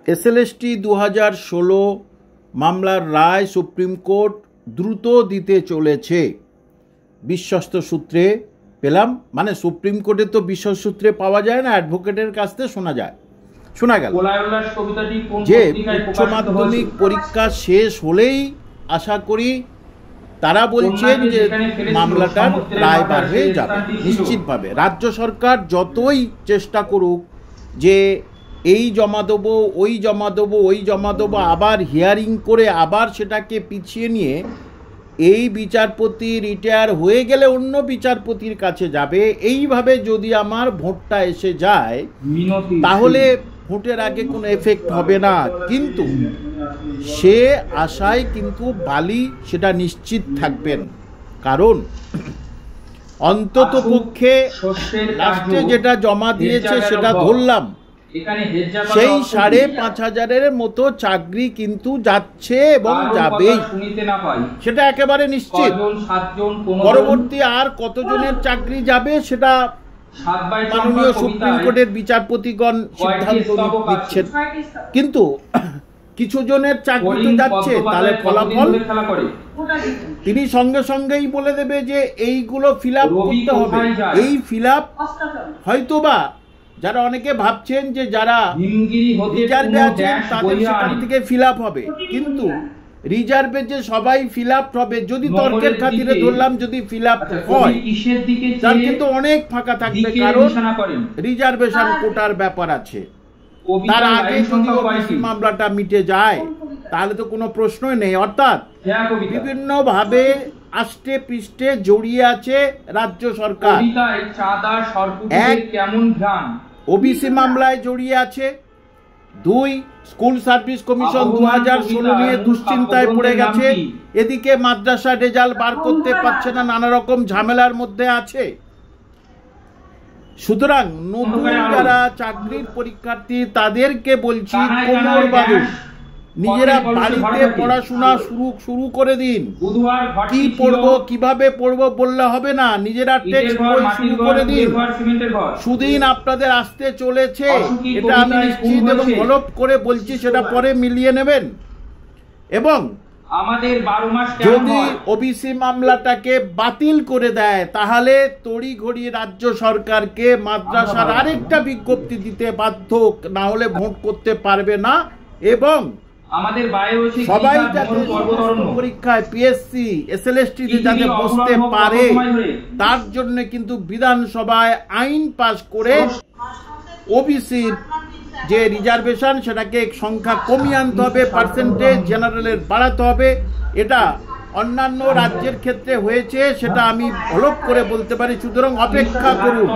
SLST 2016 মামলার রায় supreme court দ্রুত দিতে চলেছে বিশ্বস্ত সূত্রে পেলাম। মানে সুপ্রিম কোর্টে তো বিশ্বস্ত সূত্রে পাওয়া যায় না, অ্যাডভোকেটের কাছ থেকে শোনা গেল যে উচ্চ মাধ্যমিক পরীক্ষা শেষ হলেই আশা করি তারা বলছেন যে মামলাটার রায় বার হয়ে যাবে নিশ্চিতভাবে। রাজ্য সরকার যতই চেষ্টা করুক যে এই জমা দেবো, ওই জমা দেবো, ওই জমা দেবো, আবার হিয়ারিং করে আবার সেটাকে পিছিয়ে নিয়ে এই বিচারপতি রিটায়ার হয়ে গেলে অন্য বিচারপতির কাছে যাবে, এইভাবে যদি আমার ভোটটা এসে যায় তাহলে ভোটের আগে কোনো এফেক্ট হবে না। কিন্তু সে আশায় কিন্তু বালি সেটা নিশ্চিত থাকবেন, কারণ অন্তত পক্ষে লাস্টে যেটা জমা দিয়েছে সেটা ধরলাম, সেই 5,500-এর মতো চাকরি কিন্তু যাচ্ছে এবং যাবেই, সেটা একেবারে নিশ্চিত। পরবর্তী আর কতজনের চাকরি যাবে সেটা মাননীয় সুপ্রিম কোর্টের বিচারপতিগণ সিদ্ধান্ত নিচ্ছেন, কিন্তু কিছু জনের চাকরি তো যাচ্ছে, তাহলে ফলাফল তিনি সঙ্গে সঙ্গেই বলে দেবে যে এইগুলো ফিল আপ করতে হবে। এই ফিল আপ হয়তোবা যারা অনেকে ভাবছেন যে যারা রিজার্ভে আছেন তাদের সেখান থেকে ফিল আপ হবে, কিন্তু রিজার্ভে যে সবাই ফিল আপ হবে, যদি তর্কের খাতিরে ধরলাম যদি ফিল আপ হয় তার কিন্তু অনেক ফাঁকা থাকবে, কারণ রিজার্ভেশন কোটার ব্যাপার আছে। তার আগে যদি ওবিসি মামলাটা মিটে যায় তাহলে তো কোনো প্রশ্নই নেই। অর্থাৎ বিভিন্ন ভাবে আষ্টে পৃষ্ঠে জড়িয়ে আছে রাজ্য সরকার। ওবিসি মামলায় জড়িয়ে আছে, 2 স্কুল সার্ভিস কমিশন 2016 নিয়ে দুশ্চিন্তায় পড়ে গেছে, এদিকে মাদ্রাসা রেজাল্ট বার করতে পারছে না, নানা রকম ঝামেলার মধ্যে আছে। সুতরাং নতুন যারা চাকরির পরীক্ষার্থী তাদেরকে বলছি কোমর বাঁধুন, নিজেরা বাড়িতে পড়াশোনা শুরু করে দিন। কি পড়বো কিভাবে পড়বো বললে হবে না, নিজেরা টেক্সট বই শুরু করে দিন। সুদিন আপনাদের আসতে চলেছে, এটা আমি নিশ্চিত এবং হলফ করে বলছি, সেটা পরে মিলিয়ে নেবেন। এবং যদি ওবিসি মামলাটাকে বাতিল করে দেয় তাহলে তড়িঘড়ি রাজ্য সরকারকে মাদ্রাসার আরেকটা বিজ্ঞপ্তি দিতে বাধ্য, না হলে ভোট করতে পারবে না। এবং সবাই যাতে পরীক্ষায় পিএসসি এসএলএসটি যাতে বসতে পারে তার জন্য কিন্তু বিধানসভায় আইন পাস করে ওবিসির যে রিজার্ভেশন সেটাকে সংখ্যা কমিয়ে আনতে হবে, পার্সেন্টেজ জেনারেলের বাড়াতে হবে। এটা অন্যান্য রাজ্যের ক্ষেত্রে হয়েছে, সেটা আমি হলফ করে বলতে পারি। সুতরাং অপেক্ষা করুন।